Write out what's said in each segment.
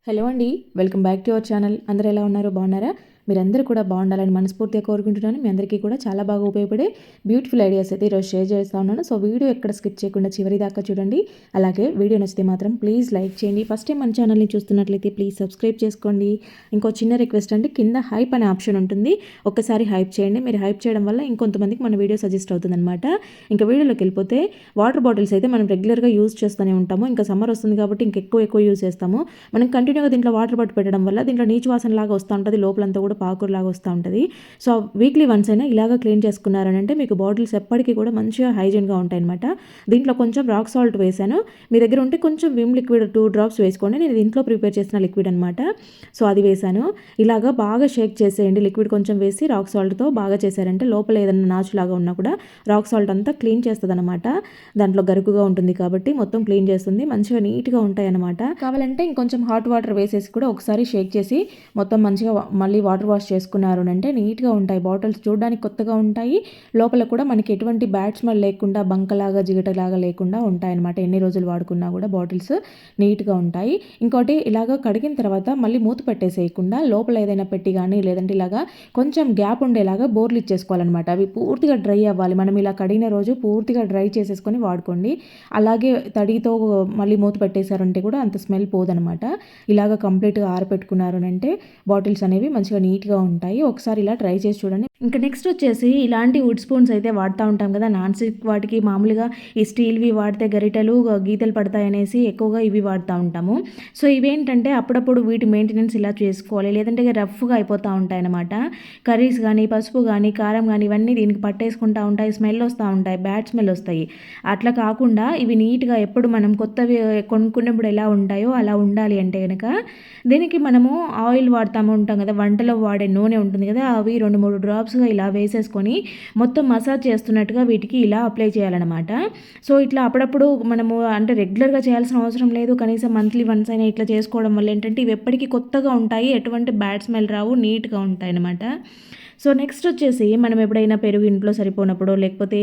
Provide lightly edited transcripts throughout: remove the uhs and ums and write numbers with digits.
Hello అండి, welcome back to our channel. అందరూ ఎలా ఉన్నారు? బాగున్నారా? మీరందరూ కూడా బాగుండాలని మనస్ఫూర్తిగా కోరుకుంటున్నాను. మీ అందరికీ కూడా చాలా బాగా ఉపయోగపడే బ్యూటిఫుల్ ఐడియాస్ అయితే ఈరోజు షేర్ చేస్తూ ఉన్నాను. సో వీడియో ఎక్కడ స్కిప్ చేయకుండా చివరి దాకా చూడండి. అలాగే వీడియో నచ్చితే మాత్రం ప్లీజ్ లైక్ చేయండి. ఫస్ట్ టైం మన ఛానల్ని చూస్తున్నట్లయితే ప్లీజ్ సబ్స్క్రైబ్ చేసుకోండి. ఇంకో చిన్న రిక్వెస్ట్ అండి, కింద హైప్ అనే ఆప్షన్ ఉంటుంది, ఒక్కసారి హైప్ చేయండి. మీరు హైప్ చేయడం వల్ల ఇంకొంతమందికి మన వీడియో సజెస్ట్ అవుతుందన్నమాట. ఇంకా వీడియోలోకి వెళ్ళిపోతే వాటర్ బాటిల్స్ అయితే మనం రెగ్యులర్గా యూజ్ చేస్తూనే ఉంటాము. ఇంకా సమ్మర్ వస్తుంది కాబట్టి ఇంకెక్కువ యూజ్ చేస్తాము. మనం కంటిన్యూగా దీంట్లో వాటర్ బాటిల్ పెట్టడం వల్ల దీంట్లో నీచు వాసన లాగా వస్తూ ఉంటుంది, లోపలంతా కూడా పాకులాగా వస్తూ ఉంటుంది. సో వీక్లీ వన్స్ అయినా ఇలాగ క్లీన్ చేసుకున్నారని అంటే మీకు బాటిల్స్ ఎప్పటికీ కూడా మంచిగా హైజీన్గా ఉంటాయి అనమాట. దీంట్లో కొంచెం రాక్ సాల్ట్ వేసాను. మీ దగ్గర ఉంటే కొంచెం విమ్ లిక్విడ్ 2 drops వేసుకోండి. నేను ఇంట్లో ప్రిపేర్ చేసిన లిక్విడ్ అనమాట. సో అది వేసాను. ఇలాగా బాగా షేక్ చేసేయండి. లిక్విడ్ కొంచెం వేసి రాక్ సాల్ట్తో బాగా చేశారంటే లోపల ఏదైనా నాచులాగా ఉన్నా కూడా రాక్ సాల్ట్ అంతా క్లీన్ చేస్తుంది అనమాట. దాంట్లో గరుకుగా ఉంటుంది కాబట్టి మొత్తం క్లీన్ చేస్తుంది, మంచిగా నీట్గా ఉంటాయి అనమాట. కావాలంటే ఇంకొంచెం హాట్ వాటర్ వేసేసి కూడా ఒకసారి షేక్ చేసి మొత్తం మంచిగా మళ్ళీ వాటర్ వాష్ చేసుకున్నారు అంటే నీట్గా ఉంటాయి. బాటిల్స్ చూడడానికి కొత్తగా ఉంటాయి, లోపల కూడా మనకి ఎటువంటి బ్యాడ్ స్మెల్ లేకుండా బంకలాగా జిగటలాగా లేకుండా ఉంటాయన్నమాట. ఎన్ని రోజులు వాడుకున్నా కూడా బాటిల్స్ నీట్గా ఉంటాయి. ఇంకోటి ఇలాగ కడిగిన తర్వాత మళ్ళీ మూత పెట్టేసేయకుండా లోపల ఏదైనా పెట్టి కానీ లేదంటే ఇలాగా కొంచెం గ్యాప్ ఉండేలాగా బోర్లు ఇచ్చేసుకోవాలన్నమాట. అవి పూర్తిగా డ్రై అవ్వాలి. మనం ఇలా కడిగిన రోజు పూర్తిగా డ్రై చేసేసుకొని వాడుకోండి. అలాగే తడితో మళ్ళీ మూత పెట్టేశారంటే కూడా అంత స్మెల్ పోదనమాట. ఇలాగ కంప్లీట్గా ఆరపెట్టుకున్నారు అంటే బాటిల్స్ అనేవి మంచిగా నీట్గా ఉంటాయి. ఒకసారి ఇలా ట్రై చేసి చూడండి. ఇంకా నెక్స్ట్ వచ్చేసి ఇలాంటి వుడ్ స్పూన్స్ అయితే వాడుతూ ఉంటాం కదా. నాన్ స్టిక్ వాటికి మామూలుగా ఈ స్టీల్వి వాడితే గరిటెలు గీతలు పడతాయి అనేసి ఎక్కువగా ఇవి వాడుతూ ఉంటాము. సో ఇవేంటంటే అప్పుడప్పుడు వీటి మెయింటెనెన్స్ ఇలా చేసుకోవాలి, లేదంటే రఫ్గా అయిపోతూ ఉంటాయి అన్నమాట. కర్రీస్ కానీ పసుపు కానీ కారం కానీ ఇవన్నీ దీనికి పట్టేసుకుంటూ ఉంటాయి, స్మెల్ వస్తూ ఉంటాయి, బ్యాడ్ స్మెల్ వస్తాయి. అట్లా కాకుండా ఇవి నీట్గా ఎప్పుడు మనం కొత్తవి కొనుక్కున్నప్పుడు ఎలా ఉంటాయో అలా ఉండాలి అంటే కనుక దీనికి మనము ఆయిల్ వాడుతూ ఉంటాం కదా, వంటలో వాడే నూనె ఉంటుంది కదా, అవి 2-3 డ్రాప్స్గా ఇలా వేసేసుకొని మొత్తం మసాజ్ చేస్తున్నట్టుగా వీటికి ఇలా అప్లై చేయాలన్నమాట. సో ఇట్లా అప్పుడప్పుడు మనము అంటే రెగ్యులర్గా చేయాల్సిన అవసరం లేదు, కనీసం మంత్లీ వన్స్ అయినా ఇట్లా చేసుకోవడం వల్ల ఏంటంటే ఇవి ఎప్పటికీ కొత్తగా ఉంటాయి, ఎటువంటి బ్యాడ్ స్మెల్ రావు, నీట్గా ఉంటాయి అన్నమాట. సో నెక్స్ట్ వచ్చేసి మనం ఎప్పుడైనా పెరుగు ఇంట్లో సరిపోనప్పుడు లేకపోతే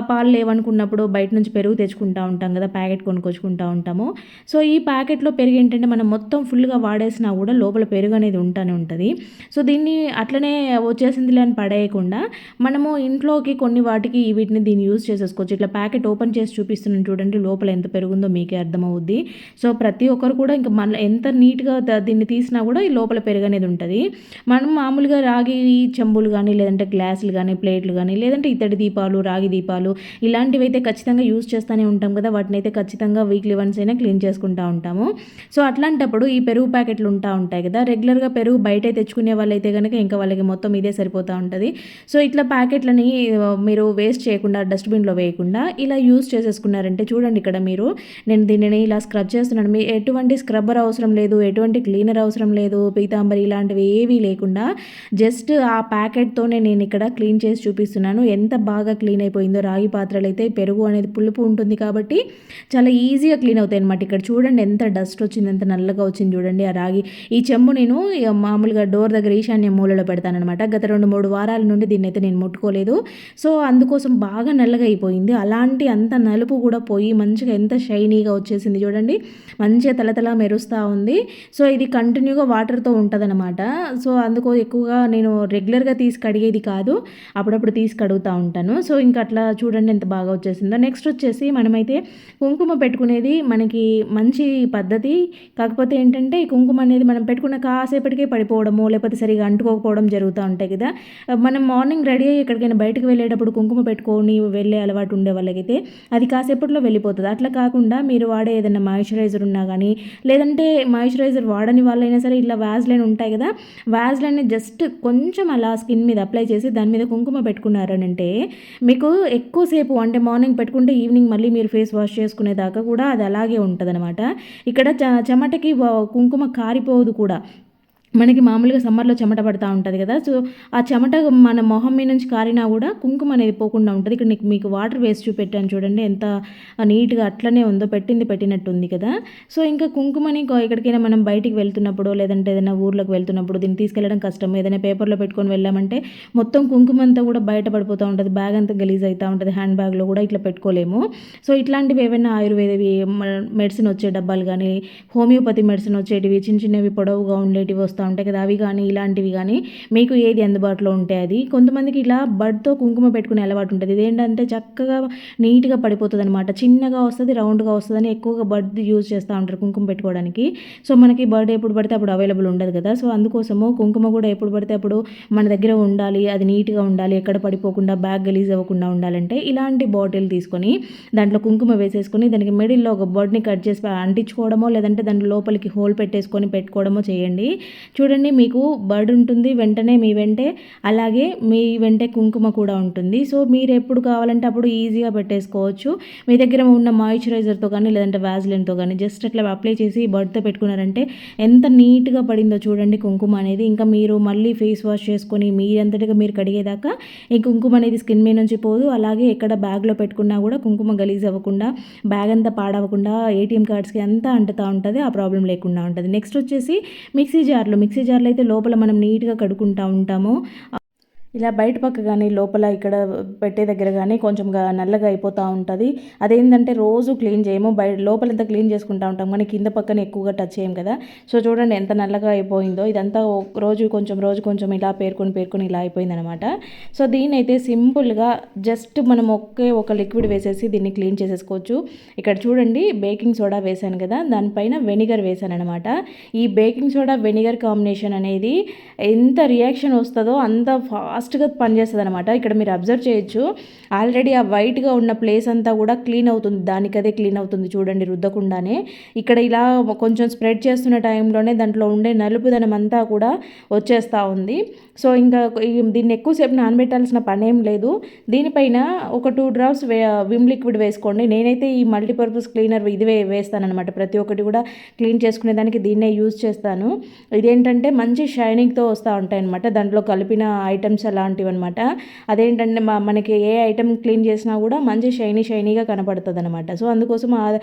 పాలు లేవనుకున్నప్పుడు బయట నుంచి పెరుగు తెచ్చుకుంటూ ఉంటాం కదా, ప్యాకెట్ కొనుక్కొచ్చుకుంటూ ఉంటాము. సో ఈ ప్యాకెట్లో పెరుగు ఏంటంటే మనం మొత్తం ఫుల్గా వాడేసినా కూడా లోపల పెరుగు అనేది ఉంటూనే ఉంటుంది. సో దీన్ని అట్లనే వచ్చేసిందిలే అని పడేయకుండా మనము ఇంట్లోకి కొన్ని వాటికి వీటిని దీన్ని యూజ్ చేసేసుకోవచ్చు. ఇట్లా ప్యాకెట్ ఓపెన్ చేసి చూపిస్తున్నాను చూడండి, లోపల ఎంత పెరుగుందో మీకే అర్థమవుద్ది. సో ప్రతి ఒక్కరు కూడా ఇంకా మన ఎంత నీట్గా దీన్ని తీసినా కూడా ఈ లోపల పెరుగు అనేది ఉంటుంది. మనం మామూలుగా రాగి చెంబులు కానీ లేదంటే గ్లాసులు కానీ ప్లేట్లు కానీ లేదంటే ఇత్తడి దీపాలు రాగి దీపాలు ఇలాంటివి అయితే ఖచ్చితంగా యూజ్ చేస్తూనే ఉంటాం కదా, వాటిని అయితే ఖచ్చితంగా వీక్లీ వన్స్ అయినా క్లీన్ చేసుకుంటూ ఉంటాము. సో అట్లాంటప్పుడు ఈ పెరుగు ప్యాకెట్లు ఉంటాయి కదా, రెగ్యులర్గా పెరుగు బయట తెచ్చుకునే వాళ్ళైతే కనుక ఇంకా వాళ్ళకి మొత్తం ఇదే సరిపోతూ ఉంటుంది. సో ఇట్లా ప్యాకెట్లని మీరు వేస్ట్ చేయకుండా డస్ట్బిన్లో వేయకుండా ఇలా యూజ్ చేసేసుకున్నారంటే చూడండి, ఇక్కడ నేను దీనిని ఇలా స్క్రబ్ చేస్తున్నాను. మీ ఎటువంటి స్క్రబ్బర్ అవసరం లేదు, ఎటువంటి క్లీనర్ అవసరం లేదు, పీతాంబరి ఇలాంటివి ఏవీ లేకుండా జస్ట్ ఆ ప్యాకెట్తోనే నేను ఇక్కడ క్లీన్ చేసి చూపిస్తున్నాను. ఎంత బాగా క్లీన్ అయిపోయిందో. రాగి పాత్రలు అయితే పెరుగు అనేది పులుపు ఉంటుంది కాబట్టి చాలా ఈజీగా క్లీన్ అవుతాయి అనమాట. ఇక్కడ చూడండి ఎంత డస్ట్ వచ్చింది, ఎంత నల్లగా వచ్చింది చూడండి ఆ రాగి. ఈ చెంబు నేను మామూలుగా డోర్ దగ్గర ఈశాన్య మూలలో పెడతానమాట. గత 2-3 వారాల నుండి దీన్ని అయితే నేను ముట్టుకోలేదు. సో అందుకోసం బాగా నల్లగా అయిపోయింది. అలాంటి అంత నలుపు కూడా పోయి మంచిగా ఎంత షైనీగా వచ్చేసింది చూడండి, మంచిగా తలతలా మెరుస్తూ ఉంది. సో ఇది కంటిన్యూగా వాటర్తో ఉంటుందన్నమాట. సో అందుకో ఎక్కువగా నేను రెగ్యులర్గా తీసి కడిగేది కాదు, అప్పుడప్పుడు తీసి కడుగుతూ ఉంటాను. సో ఇంకా అట్లా చూడండి ఎంత బాగా వచ్చేసిందో. నెక్స్ట్ వచ్చేసి మనమైతే కుంకుమ పెట్టుకునేది మనకి మంచి పద్ధతి. కాకపోతే ఏంటంటే ఈ కుంకుమ అనేది మనం పెట్టుకున్న కాసేపటికే పడిపోవడము లేకపోతే సరిగా అంటుకోకపోవడం జరుగుతూ ఉంటాయి కదా. మనం మార్నింగ్ రెడీ అయ్యి ఎక్కడికైనా బయటకు వెళ్ళేటప్పుడు కుంకుమ పెట్టుకొని వెళ్ళే అలవాటు ఉండే వాళ్ళకైతే అది కాసేపట్లో వెళ్ళిపోతుంది. అట్లా కాకుండా మీరు వాడే ఏదైనా మాయిశ్చరైజర్ ఉన్నా కానీ లేదంటే మాయిశ్చరైజర్ వాడని వాళ్ళైనా సరే ఇట్లా వ్యాజ్లైన్ ఉంటాయి కదా, వ్యాజ్లైన్ని జస్ట్ కొంచెం అలా స్కిన్ మీద అప్లై చేసి దాని మీద కుంకుమ పెట్టుకున్నారనంటే మీకు ఎక్కువసేపు అంటే మార్నింగ్ పెట్టుకుంటే ఈవినింగ్ మళ్ళీ మీరు ఫేస్ వాష్ చేసుకునేదాకా కూడా అది అలాగే ఉంటుంది అనమాట. ఇక్కడ చెమటకి కుంకుమ కారిపోదు కూడా. మనకి మామూలుగా సమ్మర్‌లో చెమట పడతా ఉంటది గదా! సో, ఆ చెమట మన మొహం మీద నుంచి కారినా గూడా కుంకుమ అనేది పోకుండా ఉంటది. ఇక్కడ మీకు వాటర్ వేసి చూపెట్టాను చూడండి. ఎంత నీట్‌గా అట్లనే ఉందో పెట్టినట్టుంది కదా! సో, ఇంకా కుంకుమని ఎక్కడికైనా మనం బయటికి వెళ్తున్నప్పుడో, లేదంటే ఏదైనా ఊర్లోకి వెళ్తున్నప్పుడు దీన్ని తీసుకెళ్ళడం కష్టం. ఏదైనా పేపర్‌లో పెట్టుకొని వెళ్ళామంటే మొత్తం కుంకుమ అంతా గూడా బయట పడిపోతా ఉంటది. బ్యాగ్ అంతా గలీజ్ అయితా ఉంటది. హ్యాండ్ బ్యాగ్‌లో గూడా ఇట్లా పెట్టుకోలేము. సో, ఇట్లాంటివి ఏవైనా ఆయుర్వేదవి మెడిసిన్ వచ్చే డబ్బాలు గానీ, హోమియోపతి మెడిసిన్ వచ్చేటివి చిన్న చిన్నవి పొడవుగా ఉండేటివి వస్తా ఉంటాయి కదా! అవి గానీ, ఇలాంటివి గానీ మీకు ఏది అందుబాటులో ఉంటే అది. కొంతమందికి ఇలా బడ్‌తో కుంకుమ పెట్టుకునే అలవాటు ఉంటది. ఇదేంటంటే చక్కగా నీట్‌గా పడిపోతదనమాట. చిన్నగా వస్తది, రౌండ్‌గా వస్తదని ఎక్కువగా బడ్ యూజ్ చేస్తా ఉంటారు కుంకుమ పెట్టుకోవడానికి. సో, మనకి బడ్ ఎప్పుడు పడితే అప్పుడు అవైలబుల్ ఉండదు కదా! సో, అందుకోసము కుంకుమ కూడా ఎప్పుడు పడితే అప్పుడు మన దగ్గర ఉండాలి. అది నీట్‌గా ఉండాలి. ఎక్కడ పడిపోకుండా బ్యాగ్ గలీజ్ అవ్వకుండా ఉండాలంటే ఇలాంటి బాటిల్ తీసుకొని దాంట్లో కుంకుమ వేసేసుకొని దానికి మిడిల్‌లో ఒక బడ్‌ని కట్ చేసి అంటించుకోవడమో, లేదంటే దాంట్లో లోపలికి హోల్ పెట్టేసుకొని పెట్టుకోవడమో చేయండి. చూడండి మీకు బర్డ్ ఉంటుంది వెంటనే మీ వెంటే, అలాగే మీ వెంటే కుంకుమ కూడా ఉంటుంది. సో, మీరెప్పుడు కావాలంటే అప్పుడు ఈజీగా పెట్టేసుకోవచ్చు. మీ దగ్గర ఉన్న మాయిశ్చరైజర్‌తో కానీ, లేదంటే వాజ్‌లిన్‌తో కానీ జస్ట్ అట్లా అప్లై చేసి బర్డ్‌తో పెట్టుకున్నారంటే ఎంత నీట్‌గా పడిందో చూడండి కుంకుమ అనేది. ఇంకా మీరు మళ్ళీ ఫేస్ వాష్ చేసుకొని మీరంతటిగా మీరు కడిగేదాకా ఈ కుంకుమ అనేది స్కిన్ మీద నుంచి పోదు. అలాగే ఎక్కడ బ్యాగ్‌లో పెట్టుకున్నా కూడా కుంకుమ గలీజ్ అవ్వకుండా, బ్యాగ్ అంతా పాడవకుండా ఏటీఎం కార్డ్స్‌కి అంతా అంటుతా ఉంటది. ఆ ప్రాబ్లమ్ లేకుండా ఉంటది. నెక్స్ట్ వచ్చేసి మిక్సీ జార్‌లో అయితే లోపల మనం నీట్‌గా కడుక్కుంటా ఉంటాము. ఇలా బయట పక్క గానీ, లోపల ఇక్కడ పెట్టే దగ్గర గానీ కొంచెం నల్లగా అయిపోతా ఉంటది. అదేంటంటే రోజు క్లీన్ చేయము. లోపలంతా క్లీన్ చేసుకుంటా ఉంటాం కానీ కింద పక్కన ఎక్కువగా టచ్ చేయం కదా! సో, చూడండి ఎంత నల్లగా అయిపోయిందో. ఇదంతా రోజు కొంచెం ఇలా పేరుకొని ఇలా అయిపోయిందనమాట. సో, దీన్నైతే సింపుల్‌గా జస్ట్ మనం ఒక లిక్విడ్ వేసేసి దీన్ని క్లీన్ చేసేసుకోవచ్చు. ఇక్కడ చూడండి బేకింగ్ సోడా వేశాను కదా! దానిపైన వెనిగర్ వేశాననమాట. ఈ బేకింగ్ సోడా, వెనిగర్ కాంబినేషన్ అనేది ఎంత రియాక్షన్ వస్తదో అంత ఫాస్ట్‌గా పనిచేస్తదనమాట. ఇక్కడ మీరు అబ్జర్వ్ చేయొచ్చు. ఆల్రెడీ ఆ వైట్‌గా ఉన్న ప్లేస్ అంతా కూడా క్లీన్ అవుతుంది. దానికదే క్లీన్ అవుతుంది చూడండి రుద్దకుండానే. ఇక్కడ ఇలా కొంచెం స్ప్రెడ్ చేస్తున్న టైంలోనే దాంట్లో ఉండే నలుపుదనం అంతా కూడా వచ్చేస్తా ఉంది. సో, ఇంకా దీన్ని ఎక్కువసేపు నానబెట్టాల్సిన పనేం లేదు. దీనిపైన ఒక 2 డ్రాప్స్ విమ్ లిక్విడ్ వేసుకోండి. నేనైతే ఈ మల్టీపర్పస్ క్లీనర్ ఇది వేస్తాననమాట. ప్రతి ఒక్కటి కూడా క్లీన్ చేసుకునేదానికి దీన్నే యూజ్ చేస్తాను. ఇదేంటంటే మంచి షైనింగ్‌తో వస్తా ఉంటాయన్నమాట. దాంట్లో కలిపిన ఐటెమ్స్ అలాంటివన్నమాట. అదేంటంటే మనకి ఏ ఐటెమ్ క్లీన్ చేసినా కూడా మంచి షైనీగా కనపడుతదనమాట. సో, అందుకోసం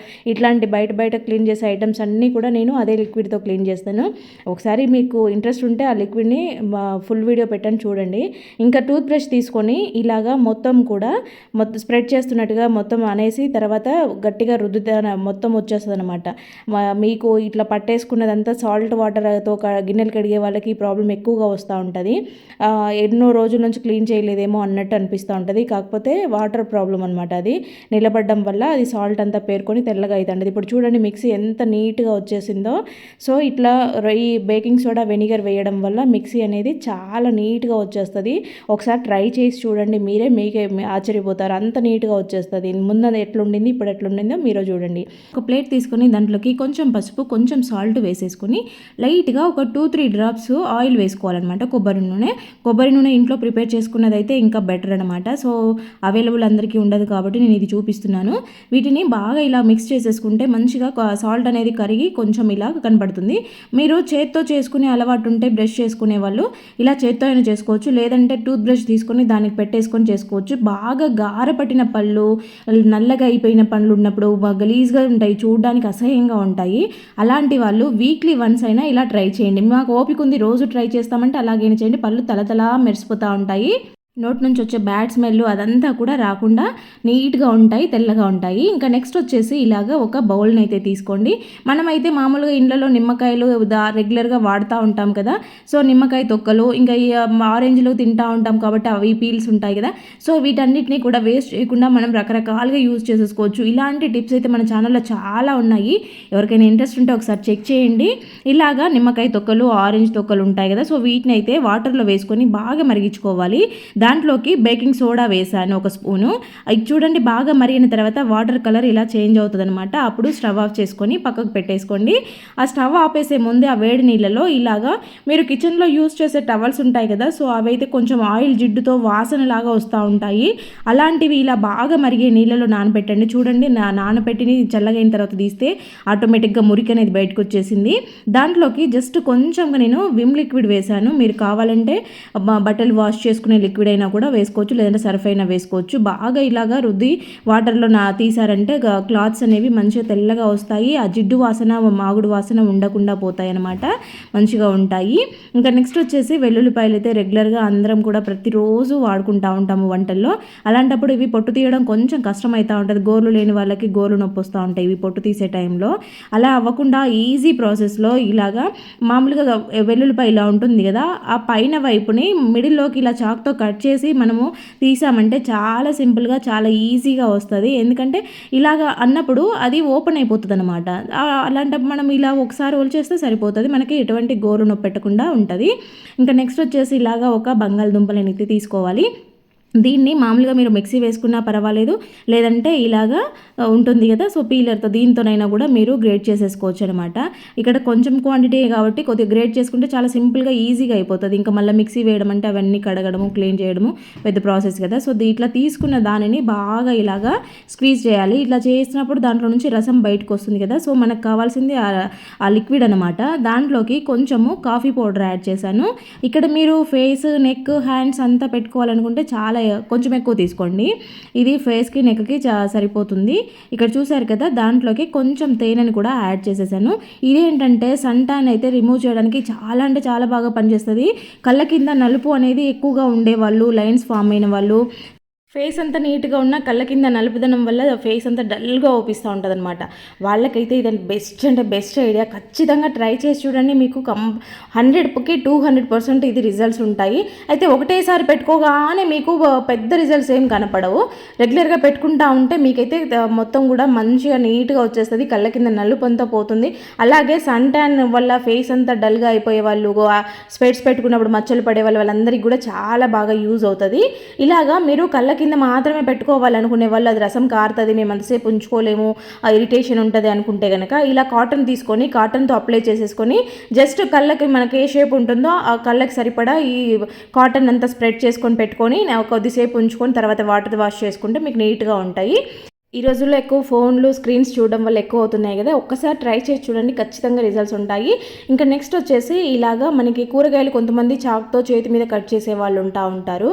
ఇట్లాంటి బయట క్లీన్ చేసే ఐటెమ్స్ అన్నీ కూడా నేను అదే లిక్విడ్‌తో క్లీన్ చేస్తాను. ఒకసారి మీకు ఇంట్రెస్ట్ ఉంటే ఆ లిక్విడ్‌ని ఫుల్ వీడియో పెట్టాను చూడండి. ఇంకా టూత్ బ్రష్ తీసుకొని ఇలాగా మొత్తం స్ప్రెడ్ చేస్తున్నట్టుగా మొత్తం అనేసి తర్వాత గట్టిగా రుద్దితే మొత్తం వచ్చేస్తదనమాట. మీకు ఇట్లా పట్టేసుకున్నదంతా సాల్ట్ వాటర్‌తో గిన్నెలు కడిగే వాళ్ళకి ఈ ప్రాబ్లమ్ ఎక్కువగా వస్తూ ఉంటది. ఎన్నో రోజుల నుంచి క్లీన్ చేయలేదేమో అన్నట్టు అనిపిస్తూ ఉంటది. కాకపోతే వాటర్ ప్రాబ్లమ్ అనమాట అది. నిలబడడం వల్ల అది సాల్ట్ అంతా పేరుకొని తెల్లగా అయితుంటది. ఇప్పుడు చూడండి మిక్సీ ఎంత నీట్‌గా వచ్చేసిందో. సో, ఇట్లా ఈ బేకింగ్ సోడా, వెనిగర్ వేయడం వల్ల మిక్సీ అనేది చాలా నీట్‌గా వచ్చేస్తది. ఒకసారి ట్రై చేసి చూడండి మీకే ఆశ్చర్యపోతారు. అంత నీట్‌గా వచ్చేస్తది. ముందు అది ఎట్లుండింది, ఇప్పుడు ఎట్లుండిందో మీరే చూడండి. ఒక ప్లేట్ తీసుకొని దాంట్లోకి కొంచెం పసుపు, కొంచెం సాల్ట్ వేసేసుకొని లైట్‌గా ఒక 2-3 డ్రాప్స్ ఆయిల్ వేసుకోవాలన్నమాట. కొబ్బరి నూనె ఇంట్లో ప్రిపేర్ చేసుకున్నదైతే ఇంకా బెటర్ అనమాట. సో, అవైలబుల్ అందరికీ ఉండదు కాబట్టి నేను ఇది చూపిస్తున్నాను. వీటిని బాగా ఇలా మిక్స్ చేసేసుకుంటే మంచిగా సాల్ట్ అనేది కరిగి కొంచెం ఇలా కనపడుతుంది. మీరు చేత్తో చేసుకునే అలవాటు ఉంటే బ్రష్ చేసుకునే వాళ్ళు ఇలా చేత్తో అయినా చేసుకోవచ్చు. లేదంటే టూత్ బ్రష్ తీసుకొని దానికి పెట్టేసుకొని చేసుకోవచ్చు. బాగా గారపట్టిన పళ్ళు, నల్లగా అయిపోయిన పళ్ళు ఉన్నప్పుడు గలీజ్‌గా ఉంటాయి. చూడడానికి అసహ్యంగా ఉంటాయి. అలాంటి వాళ్ళు వీక్లీ వన్స్ అయినా ఇలా ట్రై చేయండి. మాకు ఓపిక ఉంది రోజు ట్రై చేస్తామంటే అలాగైనా చేయండి. పళ్ళు తలతలా మెరిసిపోతూ ఉంటాయి. నోటి నుంచి వచ్చే బ్యాడ్ స్మెల్ అదంతా కూడా రాకుండా నీట్‌గా ఉంటాయి, తెల్లగా ఉంటాయి. ఇంకా నెక్స్ట్ వచ్చేసి ఇలాగ ఒక బౌల్‌ని అయితే తీసుకోండి. మనమైతే మామూలుగా ఇండ్లలో నిమ్మకాయలు రెగ్యులర్‌గా వాడుతూ ఉంటాం కదా! సో, నిమ్మకాయ తొక్కలు ఇంకా ఈ ఆరెంజ్‌లు తింటా ఉంటాం కాబట్టి అవి పీల్స్ ఉంటాయి కదా! సో, వీటన్నిటిని కూడా వేస్ట్ చేయకుండా మనం రకరకాలుగా యూజ్ చేసేసుకోవచ్చు. ఇలాంటి టిప్స్ అయితే మన ఛానల్‌లో చాలా ఉన్నాయి. ఎవరికైనా ఇంట్రెస్ట్ ఉంటే ఒకసారి చెక్ చేయండి. ఇలాగా నిమ్మకాయ తొక్కలు, ఆరెంజ్ తొక్కలు ఉంటాయి కదా! సో, వీటిని అయితే వాటర్‌లో వేసుకొని బాగా మరిగించుకోవాలి. దాంట్లోకి బేకింగ్ సోడా వేసాను 1 స్పూను. ఇది చూడండి బాగా మరిగిన తర్వాత వాటర్ కలర్ ఇలా చేంజ్ అవుతుందనమాట. అప్పుడు స్టవ్ ఆఫ్ చేసుకొని పక్కకు పెట్టేసుకోండి. ఆ స్టవ్ ఆపేసే ముందే ఆ వేడి నీళ్ళలో ఇలాగా మీరు కిచెన్లో యూస్ చేసే టవల్స్ ఉంటాయి కదా, సో అవైతే కొంచెం ఆయిల్ జిడ్డుతో వాసనలాగా వస్తూ ఉంటాయి. అలాంటివి ఇలా బాగా మరిగే నీళ్ళలో నానబెట్టండి. చూడండి నానబెట్టిని చల్లగా అయిన తర్వాత తీస్తే ఆటోమేటిక్గా మురికి అనేది బయటకు వచ్చేసింది. దాంట్లోకి జస్ట్ కొంచెంగా నేను విమ్ లిక్విడ్ వేశాను. మీరు కావాలంటే బట్టలు వాష్ చేసుకునే లిక్విడ్ అయినా కూడా వేసుకోవచ్చు, లేదంటే సర్ఫ్ అయినా వేసుకోవచ్చు. బాగా ఇలాగా రుద్ది వాటర్లో తీసారంటే క్లాత్స్ అనేవి మంచిగా తెల్లగా వస్తాయి. ఆ జిడ్డు వాసన మాగుడు వాసన ఉండకుండా పోతాయి అన్నమాట, మంచిగా ఉంటాయి. ఇంకా నెక్స్ట్ వచ్చేసి వెల్లుల్లిపాయలు అయితే రెగ్యులర్గా అందరం కూడా ప్రతిరోజు వాడుకుంటూ ఉంటాము వంటల్లో. అలాంటప్పుడు ఇవి పొట్టు తీయడం కొంచెం కష్టమవుతూ ఉంటుంది. గోర్లు లేని వాళ్ళకి గోర్లు నొప్పి వస్తూ ఉంటాయి ఇవి పొట్టు తీసే టైంలో. అలా అవ్వకుండా ఈజీ ప్రాసెస్లో ఇలాగా మామూలుగా వెల్లుల్లిపాయ ఇలా ఉంటుంది కదా, ఆ పైన వైపుని మిడిల్లోకి ఇలా చాక్తో కట్ చేసి మనము తీసామంటే చాలా సింపుల్గా చాలా ఈజీగా వస్తుంది. ఎందుకంటే ఇలాగ అన్నప్పుడు అది ఓపెన్ అయిపోతుంది అనమాట. అలాంటప్పుడు మనం ఇలా ఒకసారి చేస్తే సరిపోతుంది, మనకి ఎటువంటి గోరు నొప్పి పెట్టకుండా ఉంటుంది. ఇంకా నెక్స్ట్ వచ్చేసి ఇలాగా ఒక బంగాళదుంపలని తీసుకోవాలి. దీన్ని మామూలుగా మీరు మిక్సీ వేసుకున్నా పర్వాలేదు, లేదంటే ఇలాగా ఉంటుంది కదా, సో పీలర్తో దీంతోనైనా కూడా మీరు గ్రేట్ చేసేసుకోవచ్చు అనమాట. ఇక్కడ కొంచెం క్వాంటిటీ కాబట్టి కొద్దిగా గ్రేట్ చేసుకుంటే చాలా సింపుల్గా ఈజీగా అయిపోతుంది. ఇంకా మళ్ళీ మిక్సీ వేయడం అంటే అవన్నీ కడగడము క్లీన్ చేయడము పెద్ద ప్రాసెస్ కదా. సో ఇట్లా తీసుకున్న దానిని బాగా ఇలాగా స్క్వీజ్ చేయాలి. ఇట్లా చేసినప్పుడు దాంట్లో నుంచి రసం బయటకు వస్తుంది కదా, సో మనకు కావాల్సింది ఆ లిక్విడ్ అనమాట. దాంట్లోకి కొంచెము కాఫీ పౌడర్ యాడ్ చేశాను. ఇక్కడ మీరు ఫేస్ నెక్ హ్యాండ్స్ అంతా పెట్టుకోవాలనుకుంటే చాలా కొంచెం ఎక్కువ తీసుకోండి. ఇది ఫేస్కి నెక్కి సరిపోతుంది. ఇక్కడ చూసారు కదా, దాంట్లోకి కొంచెం తేనెని కూడా యాడ్ చేసేసాను. ఇదేంటంటే సన్ టాన్ అయితే రిమూవ్ చేయడానికి చాలా అంటే చాలా బాగా పనిచేస్తుంది. కళ్ళ కింద నలుపు అనేది ఎక్కువగా ఉండేవాళ్ళు, లైన్స్ ఫామ్ అయిన వాళ్ళు, ఫేస్ అంతా నీట్గా ఉన్న కళ్ళ కింద నలుపుదనం వల్ల ఫేస్ అంతా డల్గా ఓపిస్తూ ఉంటుంది అనమాట. వాళ్ళకైతే ఇది బెస్ట్ అంటే బెస్ట్ ఐడియా. ఖచ్చితంగా ట్రై చేసి చూడండి, మీకు 100కి 200% ఇది రిజల్ట్స్ ఉంటాయి. అయితే ఒకటేసారి పెట్టుకోగానే మీకు పెద్ద రిజల్ట్స్ ఏం కనపడవు. రెగ్యులర్గా పెట్టుకుంటా ఉంటే మీకైతే మొత్తం కూడా మంచిగా నీట్గా వచ్చేస్తుంది, కళ్ళ కింద నలుపు అంతా పోతుంది. అలాగే సన్ ట్యాన్ వల్ల ఫేస్ అంతా డల్గా అయిపోయే వాళ్ళు, స్పెట్స్ పెట్టుకున్నప్పుడు మచ్చలు పడే వాళ్ళందరికీ కూడా చాలా బాగా యూజ్ అవుతుంది. ఇలాగా మీరు కళ్ళ కింద మాత్రమే పెట్టుకోవాలనుకునే వాళ్ళు అది రసం కారుతుంది, మేము అంతసేపు ఉంచుకోలేము, ఇరిటేషన్ ఉంటుంది అనుకుంటే కనుక ఇలా కాటన్ తీసుకొని కాటన్తో అప్లై చేసేసుకొని జస్ట్ కళ్ళకి మనకి ఏ షేప్ ఉంటుందో ఆ కళ్ళకి సరిపడా ఈ కాటన్ అంతా స్ప్రెడ్ చేసుకొని పెట్టుకొని కొద్దిసేపు ఉంచుకొని తర్వాత వాటర్ వాష్ చేసుకుంటే మీకు నీట్గా ఉంటాయి. ఈ రోజుల్లో ఎక్కువ ఫోన్లు స్క్రీన్స్ చూడడం వల్ల ఎక్కువ అవుతున్నాయి కదా, ఒక్కసారి ట్రై చేసి చూడండి, ఖచ్చితంగా రిజల్ట్స్ ఉంటాయి. ఇంకా నెక్స్ట్ వచ్చేసి ఇలాగా మనకి కూరగాయలు కొంతమంది చాక్తో చేతి మీద కట్ చేసే వాళ్ళు ఉంటారు,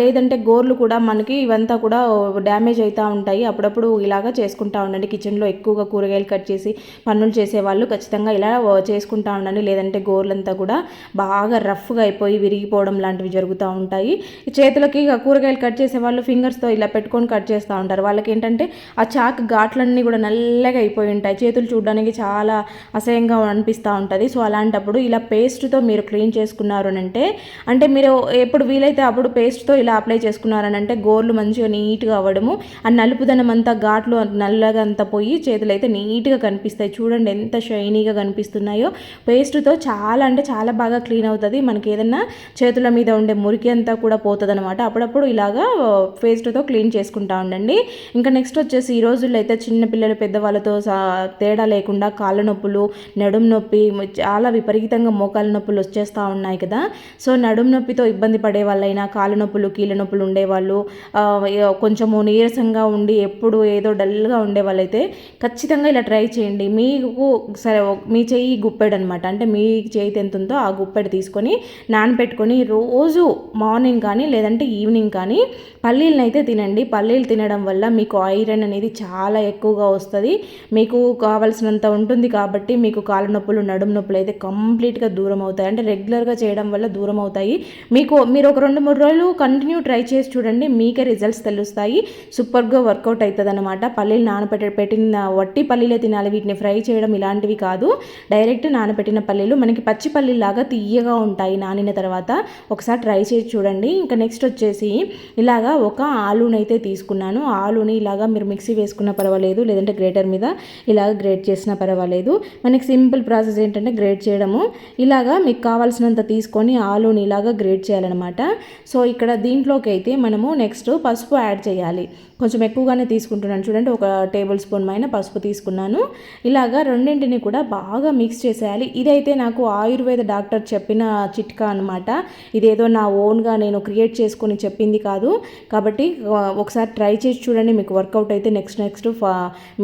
లేదంటే గోర్లు కూడా మనకి ఇవంతా కూడా డ్యామేజ్ అవుతూ ఉంటాయి. అప్పుడప్పుడు ఇలాగా చేసుకుంటూ ఉండండి. కిచెన్లో ఎక్కువగా కూరగాయలు కట్ చేసి పనులు చేసేవాళ్ళు ఖచ్చితంగా ఇలా చేసుకుంటూ ఉండండి, లేదంటే గోర్లంతా కూడా బాగా రఫ్గా అయిపోయి విరిగిపోవడం లాంటివి జరుగుతూ ఉంటాయి. చేతులకి కూరగాయలు కట్ చేసే వాళ్ళు ఫింగర్స్తో ఇలా పెట్టుకొని కట్ చేస్తూ ఉంటారు. వాళ్ళకి ఏంటంటే ఆ చాక్ ఘాట్లన్నీ కూడా నల్లగా అయిపోయి ఉంటాయి, చేతులు చూడడానికి చాలా అసహ్యంగా అనిపిస్తూ ఉంటుంది. సో అలాంటప్పుడు ఇలా పేస్ట్తో మీరు క్లీన్ చేసుకున్నారు అంటే మీరు ఎప్పుడు వీలైతే అప్పుడు పేస్ట్తో ఇలా అప్లై చేసుకున్నారనంటే గోర్లు మంచిగా నీట్గా అవ్వడము, ఆ నలుపుదనం అంతా ఘాట్లు నల్లగా అంతా పోయి చేతులు అయితే నీట్గా కనిపిస్తాయి. చూడండి ఎంత షైనీగా కనిపిస్తున్నాయో. పేస్ట్తో చాలా అంటే చాలా బాగా క్లీన్ అవుతుంది. మనకి ఏదన్నా చేతుల మీద ఉండే మురికి అంతా కూడా పోతుంది అనమాట. అప్పుడప్పుడు ఇలాగా పేస్ట్తో క్లీన్ చేసుకుంటా ఉండండి. ఇంకా నెక్స్ట్ వచ్చేసి ఈ రోజుల్లో అయితే చిన్నపిల్లలు పెద్దవాళ్ళతో తేడా లేకుండా కాళ్ళ నొప్పులు, నడుం నొప్పి, చాలా విపరీతంగా మోకాళ్ళ నొప్పులు వచ్చేస్తూ ఉన్నాయి కదా. సో నడుం నొప్పితో ఇబ్బంది పడే వాళ్ళైనా, కాళ్ళ నొప్పులు కీళ్ళ నొప్పులు ఉండేవాళ్ళు, కొంచెము నీరసంగా ఉండి ఎప్పుడు ఏదో డల్గా ఉండే వాళ్ళైతే ఖచ్చితంగా ఇలా ట్రై చేయండి. మీకు సరే మీ చెయ్యి గుప్పెడు అనమాట, అంటే మీ చేయి ఎంత ఉందో ఆ గుప్పెడు తీసుకొని నానబెట్టుకొని రోజు మార్నింగ్ కానీ లేదంటే ఈవినింగ్ కానీ పల్లీలను అయితే తినండి. పల్లీలు తినడం వల్ల మీకు ఐరన్ అనేది చాలా ఎక్కువగా వస్తుంది, మీకు కావాల్సినంత ఉంటుంది. కాబట్టి మీకు కాళ్ళ నొప్పులు నడుము నొప్పులు అయితే కంప్లీట్గా దూరం అవుతాయి, అంటే రెగ్యులర్గా చేయడం వల్ల దూరం అవుతాయి. మీరు ఒక 2-3 రోజులు కంటిన్యూ ట్రై చేసి చూడండి, మీకే రిజల్ట్స్ తెలుస్తాయి. సూపర్గా వర్కౌట్ అవుతుంది అనమాట. పల్లీలు పెట్టిన వట్టి పల్లీలే తినాలి, వీటిని ఫ్రై చేయడం ఇలాంటివి కాదు. డైరెక్ట్ నానబెట్టిన పల్లీలు మనకి పచ్చి పల్లీలాగా తీయగా ఉంటాయి నానిన తర్వాత. ఒకసారి ట్రై చేసి చూడండి. ఇంకా నెక్స్ట్ వచ్చేసి ఇలాగా ఒక ఆలూనైతే తీసుకున్నాను. ఆలూని ఇలాగా మీరు మిక్సీ వేసుకున్నా పర్వాలేదు, లేదంటే గ్రేటర్ మీద ఇలాగ గ్రేట్ చేసినా పర్వాలేదు. మనకి సింపుల్ ప్రాసెస్ ఏంటంటే గ్రేట్ చేయడము. ఇలాగా మీకు కావాల్సినంత తీసుకొని ఆలూని ఇలాగా గ్రేట్ చేయాలన్నమాట. సో ఇక్కడ దీంట్లోకి అయితే మనము నెక్స్ట్ పసుపు యాడ్ చేయాలి. కొంచెం ఎక్కువగానే తీసుకుంటున్నాను చూడండి, ఒక టేబుల్ స్పూన్ పైన పసుపు తీసుకున్నాను. ఇలాగా రెండింటిని కూడా బాగా మిక్స్ చేసేయాలి. ఇదైతే నాకు ఆయుర్వేద డాక్టర్ చెప్పిన చిట్కా అనమాట. ఇదేదో నా ఓన్గా నేను క్రియేట్ చేసుకొని చెప్పింది కాదు. కాబట్టి ఒకసారి ట్రై చేసి చూడండి, మీకు వర్కౌట్ అయితే నెక్స్ట్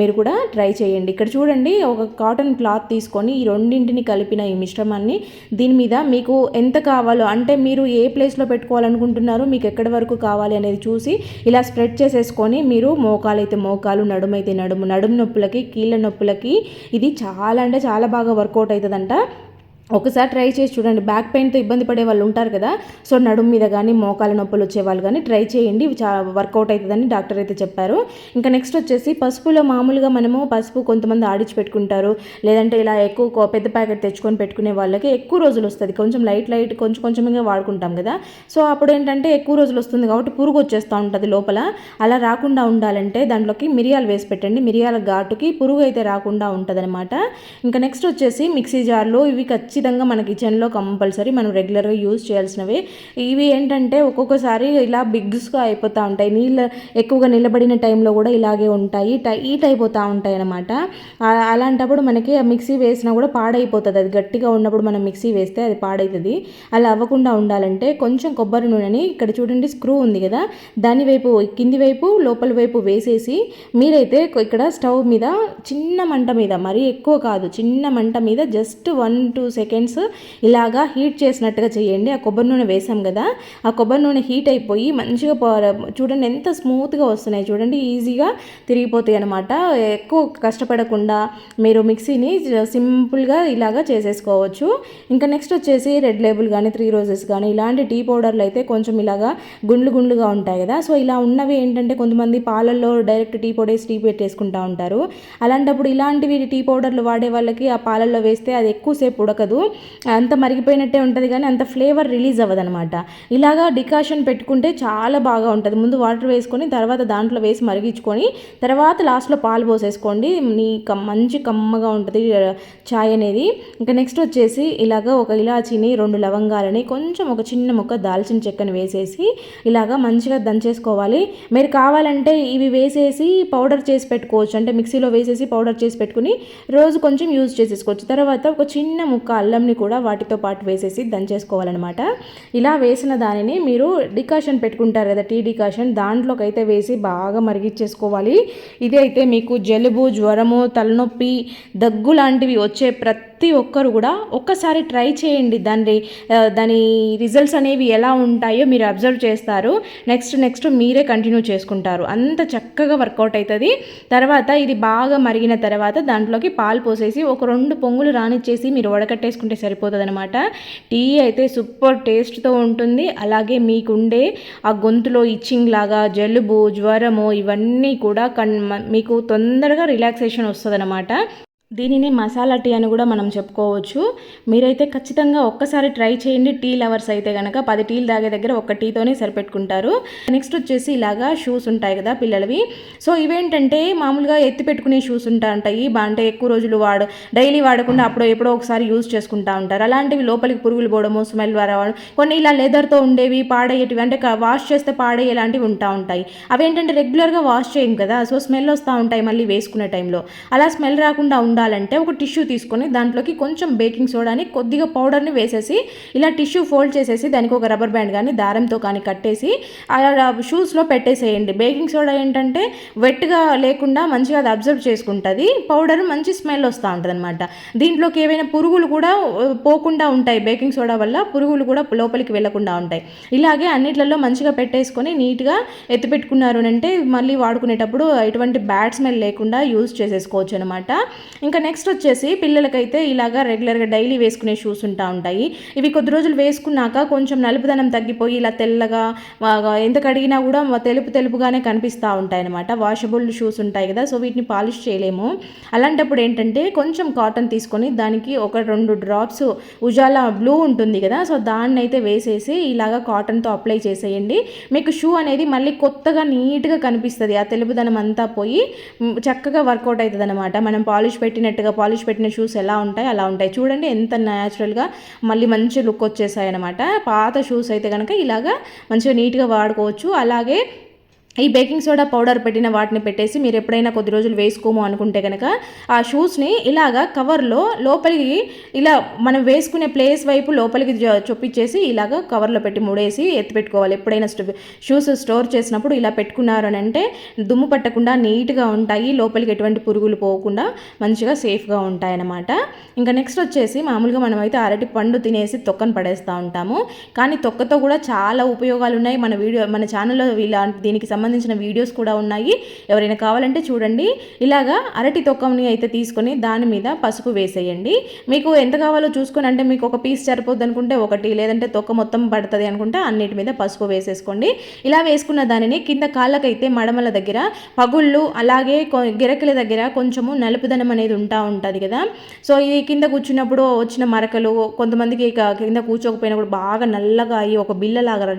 మీరు కూడా ట్రై చేయండి. ఇక్కడ చూడండి, ఒక కాటన్ క్లాత్ తీసుకొని ఈ రెండింటిని కలిపిన ఈ మిశ్రమాన్ని దీని మీద మీకు ఎంత కావాలో, అంటే మీరు ఏ ప్లేస్లో పెట్టుకోవాలనుకుంటున్నారో, మీకు ఎక్కడి వరకు కావాలి అనేది చూసి ఇలా స్ప్రెడ్ చేసేసుకొని మీరు మోకాలైతే మోకాలు, నడుమైతే నడుము నొప్పులకి, కీళ్ళ నొప్పులకి ఇది చాలా అంటే చాలా బాగా వర్కౌట్ అవుతుందంట. ఒకసారి ట్రై చేసి చూడండి. బ్యాక్ పెయిన్తో ఇబ్బంది పడే వాళ్ళు ఉంటారు కదా, సో నడుము మీద కానీ మోకాల నొప్పులు వచ్చేవాళ్ళు కానీ ట్రై చేయండి, వర్కౌట్ అవుతుందని డాక్టర్ అయితే చెప్పారు. ఇంకా నెక్స్ట్ వచ్చేసి పసుపులో మామూలుగా మనము పసుపు కొంతమంది ఆడిచి పెట్టుకుంటారు, లేదంటే ఇలా ఎక్కువ పెద్ద ప్యాకెట్ తెచ్చుకొని పెట్టుకునే వాళ్ళకి ఎక్కువ రోజులు వస్తుంది. కొంచెం లైట్ కొంచెంగా వాడుకుంటాం కదా, సో అప్పుడు ఏంటంటే ఎక్కువ రోజులు వస్తుంది కాబట్టి పురుగు వచ్చేస్తూ ఉంటుంది లోపల. అలా రాకుండా ఉండాలంటే దాంట్లోకి మిరియాలు వేసి పెట్టండి. మిరియాల ఘాటుకి పురుగు అయితే రాకుండా ఉంటుంది అనమాట. ఇంకా నెక్స్ట్ వచ్చేసి మిక్సీ జార్లో ఇవి ఖచ్చితంగా మన కిచెన్లో కంపల్సరీ మనం రెగ్యులర్గా యూజ్ చేయాల్సినవి. ఇవి ఏంటంటే ఒక్కొక్కసారి ఇలా బిగ్స్గా అయిపోతూ ఉంటాయి, ఎక్కువగా నిలబడిన టైంలో కూడా ఇలాగే ఉంటాయి, హీట్ అయిపోతూ ఉంటాయి అన్నమాట. అలాంటప్పుడు మనకి మిక్సీ వేసినా కూడా పాడైపోతుంది. అది గట్టిగా ఉన్నప్పుడు మనం మిక్సీ వేస్తే అది పాడవుతుంది. అలా అవ్వకుండా ఉండాలంటే కొంచెం కొబ్బరి నూనెని, ఇక్కడ చూడండి స్క్రూ ఉంది కదా, దాని వైపు కింది వైపు లోపల వైపు వేసేసి మీరైతే ఇక్కడ స్టవ్ మీద చిన్న మంట మీద, మరీ ఎక్కువ కాదు, చిన్న మంట మీద జస్ట్ 1-2 సెకండ్స్ ఇలాగా హీట్ చేసినట్టుగా చేయండి. ఆ కొబ్బరి నూనె వేసాం కదా, ఆ కొబ్బరి నూనె హీట్ అయిపోయి మంచిగా చూడండి ఎంత స్మూత్గా వస్తున్నాయి చూడండి, ఈజీగా తిరిగిపోతాయి అనమాట. ఎక్కువ కష్టపడకుండా మీరు మిక్సీని సింపుల్గా ఇలాగా చేసేసుకోవచ్చు. ఇంకా నెక్స్ట్ వచ్చేసి రెడ్ లేబుల్ కానీ 3 రోజెస్ కానీ ఇలాంటి టీ పౌడర్లు అయితే కొంచెం ఇలాగా గుండ్లుగా ఉంటాయి కదా, సో ఇలా ఉన్నవి ఏంటంటే కొంతమంది పాలల్లో డైరెక్ట్ టీ పొడేసి టీ పెట్టేసుకుంటూ ఉంటారు. అలాంటప్పుడు ఇలాంటివి టీ పౌడర్లు వాడే వాళ్ళకి ఆ పాలల్లో వేస్తే అది ఎక్కువసేపు ఉడకదు, అంత మరిగిపోయినట్టే ఉంటుంది కానీ అంత ఫ్లేవర్ రిలీజ్ అవ్వదనమాట. ఇలాగా డికాషన్ పెట్టుకుంటే చాలా బాగా ఉంటుంది. ముందు వాటర్ వేసుకొని తర్వాత దాంట్లో వేసి మరిగించుకొని తర్వాత లాస్ట్లో పాలు పోసేసుకోండి, మంచి కమ్మగా ఉంటుంది చాయ్ అనేది. ఇంకా నెక్స్ట్ వచ్చేసి ఇలాగ ఒక ఇలాచీని, 2 లవంగాలని, కొంచెం ఒక చిన్న ముక్క దాల్చిన చెక్కని వేసేసి ఇలాగా మంచిగా దంచేసుకోవాలి. మీరు కావాలంటే ఇవి వేసేసి పౌడర్ చేసి పెట్టుకోవచ్చు, అంటే మిక్సీలో వేసేసి పౌడర్ చేసి పెట్టుకుని రోజు కొంచెం యూజ్ చేసేసుకోవచ్చు. తర్వాత ఒక చిన్న ముక్క అల్లంని కూడా వాటితో పాటు వేసేసి దంచేసుకోవాలన్నమాట. ఇలా వేసిన దానిని మీరు డికాషన్ పెట్టుకుంటారు కదా, టీ డికాషన్, దాంట్లోకి అయితే వేసి బాగా మరిగించేసుకోవాలి. ఇది అయితే మీకు జలుబు, జ్వరము, తలనొప్పి, దగ్గు లాంటివి వచ్చే ప్రతి ఒక్కరు కూడా ఒక్కసారి ట్రై చేయండి. దాని రిజల్ట్స్ అనేవి ఎలా ఉంటాయో మీరు అబ్జర్వ్ చేస్తారు. నెక్స్ట్ మీరే కంటిన్యూ చేసుకుంటారు, అంత చక్కగా వర్కౌట్ అవుతుంది. తర్వాత ఇది బాగా మరిగిన తర్వాత దాంట్లోకి పాలు పోసేసి ఒక 2 పొంగులు రానిచ్చేసి మీరు వడకట్టేసుకుంటే సరిపోతుంది అనమాట. టీ అయితే సూపర్ టేస్ట్తో ఉంటుంది. అలాగే మీకుండే ఆ గొంతులో ఇచ్చింగ్ లాగా, జలుబు, జ్వరము ఇవన్నీ కూడా మీకు తొందరగా రిలాక్సేషన్ వస్తుంది అనమాట. దీనిని మసాలా టీ అని కూడా మనం చెప్పుకోవచ్చు. మీరైతే ఖచ్చితంగా ఒక్కసారి ట్రై చేయండి. టీ లవర్స్ అయితే కనుక 10 టీలు తాగే దగ్గర 1 టీతోనే సరిపెట్టుకుంటారు. నెక్స్ట్ వచ్చేసి ఇలాగా షూస్ ఉంటాయి కదా పిల్లలవి, సో ఇవేంటంటే మామూలుగా ఎత్తి పెట్టుకునే షూస్ ఉంటాయి, అంటే ఎక్కువ రోజులు డైలీ వాడకుండా ఎప్పుడో ఒకసారి యూజ్ చేసుకుంటూ ఉంటారు. అలాంటివి లోపలికి పురుగులు పోవడము, స్మెల్ రావడం, కొన్ని ఇలా లెదర్తో ఉండేవి పాడయ్యేటివి, అంటే వాష్ చేస్తే పాడయ్యేలాంటివి ఉంటాయి. అవేంటంటే రెగ్యులర్గా వాష్ చేయం కదా, సో స్మెల్ వస్తూ ఉంటాయి మళ్ళీ వేసుకునే టైంలో. అలా స్మెల్ రాకుండా ఉండాలంటే ఒక టిష్యూ తీసుకొని దాంట్లోకి కొంచెం బేకింగ్ సోడాని, కొద్దిగా పౌడర్ని వేసేసి ఇలా టిష్యూ ఫోల్డ్ చేసేసి దానికి ఒక రబ్బర్ బ్యాండ్ కానీ దారంతో కానీ కట్టేసి ఆ షూస్లో పెట్టేసేయండి. బేకింగ్ సోడా ఏంటంటే వెట్గా లేకుండా మంచిగా అది అబ్జర్వ్ చేసుకుంటుంది, పౌడర్ మంచి స్మెల్ వస్తూ ఉంటుంది అనమాట. దీంట్లోకి ఏవైనా పురుగులు కూడా పోకుండా ఉంటాయి, బేకింగ్ సోడా వల్ల పురుగులు కూడా లోపలికి వెళ్లకుండా ఉంటాయి. ఇలాగే అన్నిట్లలో మంచిగా పెట్టేసుకొని నీట్గా ఎత్తిపెట్టుకున్నారు అంటే మళ్ళీ వాడుకునేటప్పుడు ఎటువంటి బ్యాడ్ స్మెల్ లేకుండా యూజ్ చేసేసుకోవచ్చు అనమాట. ఇంకా నెక్స్ట్ వచ్చేసి పిల్లలకైతే ఇలాగా రెగ్యులర్గా డైలీ వేసుకునే షూస్ ఉంటాయి. ఇవి కొద్ది రోజులు వేసుకున్నాక కొంచెం నలుపుదనం తగ్గిపోయి ఇలా తెల్లగా ఎంత కడిగినా కూడా తెలుపుగానే కనిపిస్తూ ఉంటాయి అనమాట. వాషబుల్ షూస్ ఉంటాయి కదా, సో వీటిని పాలిష్ చేయలేము. అలాంటప్పుడు ఏంటంటే కొంచెం కాటన్ తీసుకొని దానికి ఒక 2 డ్రాప్స్ ఉజాలా బ్లూ ఉంటుంది కదా, సో దాన్ని అయితే వేసేసి ఇలాగా కాటన్తో అప్లై చేసేయండి. మీకు షూ అనేది మళ్ళీ కొత్తగా నీట్గా కనిపిస్తుంది. ఆ తెలుపుదనం అంతా పోయి చక్కగా వర్కౌట్ అవుతుంది అనమాట. మనం పాలిష్ పెట్టిన షూస్ ఎలా ఉంటాయి అలా ఉంటాయి. చూడండి ఎంత న్యాచురల్గా మళ్ళీ మంచి లుక్ వచ్చేసాయి అనమాట. పాత షూస్ అయితే కనుక ఇలాగా మంచిగా నీట్గా వాడుకోవచ్చు. అలాగే ఈ బేకింగ్ సోడా పౌడర్ పెట్టిన వాటిని పెట్టేసి మీరు ఎప్పుడైనా కొద్ది రోజులు వేసుకోము అనుకుంటే కనుక ఆ షూస్ని ఇలాగా కవర్లో లోపలికి ఇలా మనం వేసుకునే ప్లేస్ వైపు లోపలికి చొప్పించేసి ఇలాగ కవర్లో పెట్టి ముడేసి ఎత్తిపెట్టుకోవాలి. ఎప్పుడైనా షూస్ స్టోర్ చేసినప్పుడు ఇలా పెట్టుకున్నారు అని అంటే దుమ్ము పట్టకుండా నీట్గా ఉంటాయి, లోపలికి ఎటువంటి పురుగులు పోకుండా మంచిగా సేఫ్గా ఉంటాయి అన్నమాట. ఇంకా నెక్స్ట్ వచ్చేసి మామూలుగా మనమైతే అరటి పండు తినేసి తొక్కను పడేస్తూ ఉంటాము, కానీ తొక్కతో కూడా చాలా ఉపయోగాలు ఉన్నాయి. మన ఛానల్లో దీనికి సంబంధించిన వీడియోస్ కూడా ఉన్నాయి, ఎవరైనా కావాలంటే చూడండి. ఇలాగా అరటి తొక్కని అయితే తీసుకొని దాని మీద పసుపు వేసేయండి. మీకు ఎంత కావాలో చూసుకొని, అంటే మీకు ఒక పీస్ సరిపోద్ది అనుకుంటే ఒకటి, లేదంటే తొక్క మొత్తం పడుతుంది అనుకుంటే అన్నిటి మీద పసుపు వేసేసుకోండి. ఇలా వేసుకున్న దానిని కింద కాళ్ళకైతే మడమల దగ్గర పగుళ్ళు, అలాగే గిరకల దగ్గర కొంచెము నలుపుదనం అనేది ఉంటుంది కదా, సో ఇది కింద కూర్చున్నప్పుడు వచ్చిన మరకలు, కొంతమందికి కింద కూర్చోకపోయినప్పుడు బాగా నల్లగా అయ్యి ఒక బిల్లలాగా